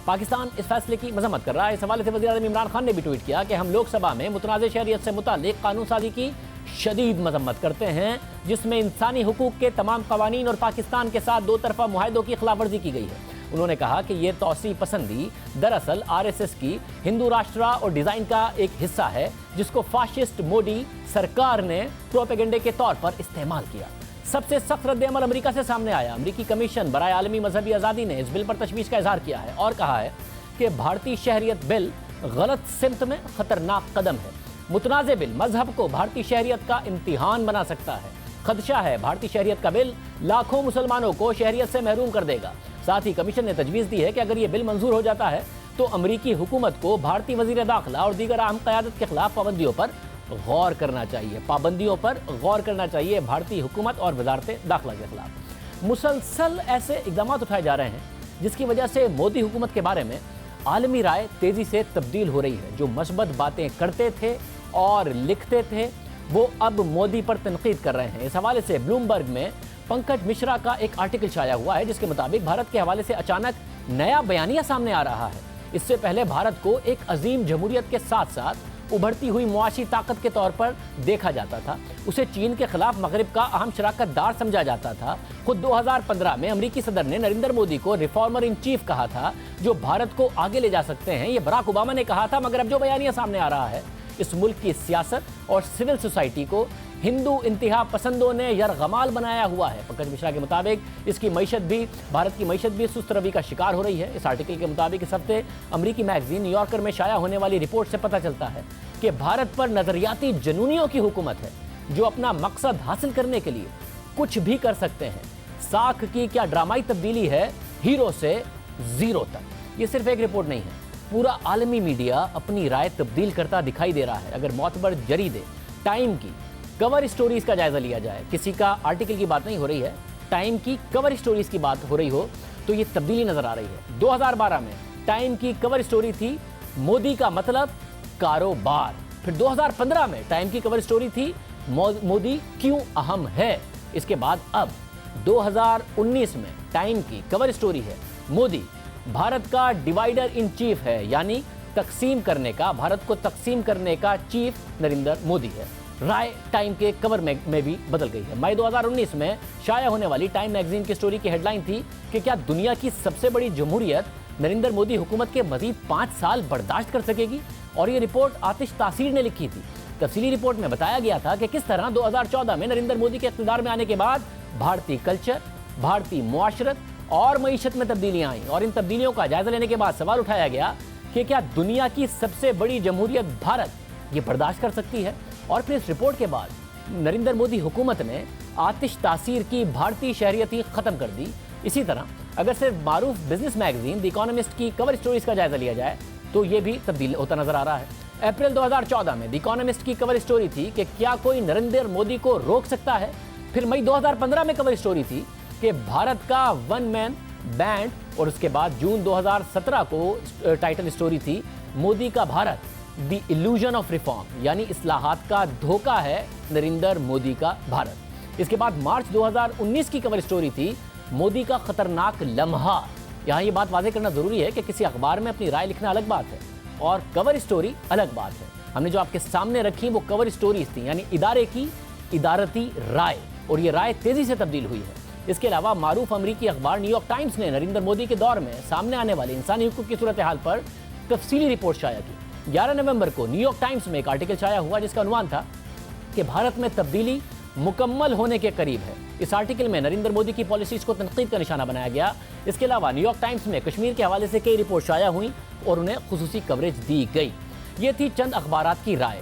پاکستان اس فیصلے کی مذمت کر رہا ہے۔ اس حوالے سے وزیر اعظم عمران خان نے بھی ٹویٹ کیا کہ ہم لوک سبھا میں متنازع شہریت سے متعلق قانون سازی کی شدید مذمت کرتے ہیں، جس میں انسانی حقوق کے تمام قوانین اور پاکستان کے ساتھ دو طرفہ معاہدوں کی خلاف ورزی کی گئی ہے۔ انہوں نے کہا کہ یہ توسیع پسندی دراصل RSS کی ہندو راشٹرا اور ڈیزائن کا ایک حصہ ہے، جس کو فاشسٹ مودی سرکار نے پروپیگنڈے کے طور پر استعمال کیا۔ سب سے سخت رد عمل امریکہ سے سامنے آیا۔ امریکی کمیشن برائے عالمی مذہبی آزادی نے اس بل پر تشویش کا اظہار کیا ہے اور کہا ہے کہ بھارتی شہریت بل غلط سمت میں خطرناک قدم ہے۔ متنازع بل مذہب کو بھارتی شہریت کا امتحان بنا سکتا ہے۔ خدشہ ہے بھارتی شہریت کا بل لاکھوں مسلمانوں کو شہریت سے محروم کر دے گا۔ ساتھ ہی کمیشن نے تجویز دی ہے کہ اگر یہ بل منظور ہو جاتا ہے تو امریکی حکومت کو بھارتی وزیر داخلہ اور دیگر اہم قیادت کے خلاف پابندیوں پر غور کرنا چاہیے بھارتی حکومت اور وزارت داخلہ کے خلاف۔ مسلسل ایسے اقدامات اٹھائے جا رہے ہیں جس کی وجہ سے مودی حکومت کے بارے میں عالمی رائے تیزی سے تبدیل ہو رہی ہے۔ جو مثبت باتیں کرتے تھے اور لکھتے تھے وہ اب مودی پر تنقید کر رہے ہیں۔ اس حوالے سے بلومبرگ میں پنکج مشرا کا ایک آرٹیکل شائع ہوا ہے جس کے مطابق بھارت کے حوالے سے اچانک نیا بیانیہ سامنے آ رہا ہے۔ اس سے پہلے بھارت کو ایک عظیم جمہوریت کے ساتھ ساتھ ابھرتی ہوئی معاشی طاقت کے طور پر دیکھا جاتا تھا۔ اسے چین کے خلاف مغرب کا اہم شراکت دار سمجھا جاتا تھا۔ خود 2015 میں امریکی صدر نے نریندر مودی کو ریفارمر ان چیف کہا تھا جو بھارت کو آگے لے جا سکتے ہیں۔ یہ براک اوباما نے کہا تھا، مگر اب جو بیانیہ سامنے آ رہا ہے اس ملک کی سیاست اور سول سوسائٹی کو ہندو انتہا پسندوں نے یرغمال بنایا ہوا ہے۔ پنکج مشرا کے مطابق بھارت کی معیشت بھی سست روی کا شکار ہو رہی ہے۔ اس آرٹیکل کے مطابق اس ہفتے امریکی میگزین نیو یارکر میں شائع ہونے والی رپورٹ سے پتہ چلتا ہے کہ بھارت پر نظریاتی جنونیوں کی حکومت ہے جو اپنا مقصد حاصل کرنے کے لیے کچھ بھی کر سکتے ہیں۔ ساکھ کی کیا ڈرامائی تبدیلی ہے ہیرو سے زیرو تک۔ یہ صرف ایک رپورٹ نہیں ہے، پورا عالمی میڈیا اپنی رائے تبدیل کرتا دکھائی دے رہا ہے۔ اگر معتبر جریدے ٹائم کی کور اسٹوریز کا جائزہ لیا جائے، کسی کا آرٹیکل کی بات نہیں ہو رہی ہے، ٹائم کی کور اسٹوریز کی بات ہو رہی ہو تو یہ تبدیلی نظر آ رہی ہے۔ 2012 میں ٹائم کی کور اسٹوری تھی مودی کا مطلب کاروبار۔ پھر 2015 میں ٹائم کی کور اسٹوری تھی مودی کیوں اہم ہے۔ اس کے بعد اب 2019 میں ٹائم کی کور اسٹوری ہے مودی بھارت کا ڈیوائیڈر ان چیف ہے، یعنی بھارت کو تقسیم کرنے کا چیف نریندر مودی ہے۔ رائے ٹائم کے کور میں بھی بدل گئی ہے۔ مئی 2019 میں شائع ہونے والی ٹائم میگزین کی سٹوری کی ہیڈ لائن تھی کہ کیا دنیا کی سب سے بڑی جمہوریت نریندر مودی حکومت کے مزید 5 سال برداشت کر سکے گی؟ اور یہ رپورٹ آتش تاثیر نے لکھی تھی۔ تفصیلی رپورٹ میں بتایا گیا تھا کہ کس طرح 2014 میں نریندر مودی کے اقتدار میں آنے کے بعد بھارتی کلچر، بھارتی معاشرت اور معیشت میں تبدیلیاں آئیں، اور ان تبدیلیوں کا جائزہ لینے کے بعد سوال اٹھایا گیا کہ کیا دنیا کی سب سے بڑی جمہوریت بھارت یہ برداشت کر سکتی ہے؟ اور پھر اس رپورٹ کے بعد نریندر مودی حکومت نے آتش تاثیر کی بھارتی شہریت ہی ختم کر دی۔ اسی طرح اگر صرف معروف بزنس میگزین دی اکانومسٹ کی کور اسٹوریز کا جائزہ لیا جائے تو یہ بھی تبدیل ہوتا نظر آ رہا ہے۔ اپریل 2014 میں دی اکانومسٹ کی کور اسٹوری تھی کہ کیا کوئی نریندر مودی کو روک سکتا ہے؟ پھر مئی 2015 میں کور اسٹوری تھی کہ بھارت کا ون مین بینڈ، اور اس کے بعد جون 2017 کو ٹائٹل اسٹوری تھی مودی کا بھارت دی ایلوژن آف ریفارم، یعنی اصلاحات کا دھوکہ ہے نریندر مودی کا بھارت۔ اس کے بعد مارچ 2019 کی کور اسٹوری تھی مودی کا خطرناک لمحہ۔ یہاں یہ بات واضح کرنا ضروری ہے کہ کسی اخبار میں اپنی رائے لکھنا الگ بات ہے اور کور اسٹوری الگ بات ہے۔ ہم نے جو آپ کے سامنے رکھی وہ کور اسٹوریز تھیں، یعنی ادارے کی ادارتی رائے، اور یہ رائے تیزی سے تبدیل ہوئی ہے۔ اس کے علاوہ معروف امریکی اخبار نیو یارک ٹائمز نے نریندر مودی کے دور میں سامنے آنے والے انسانی حقوق کی صورتحال پر تفصیلی رپورٹ شائع کی۔ 11 نومبر کو نیو یارک ٹائمز میں ایک آرٹیکل شائع ہوا جس کا عنوان تھا کہ بھارت میں تبدیلی مکمل ہونے کے قریب ہے۔ اس آرٹیکل میں نریندر مودی کی پالیسیز کو تنقید کا نشانہ بنایا گیا۔ اس کے علاوہ نیو یارک ٹائمز میں کشمیر کے حوالے سے کئی رپورٹ شائع ہوئیں اور انہیں خصوصی کوریج دی گئی۔ یہ تھی چند اخبارات کی رائے۔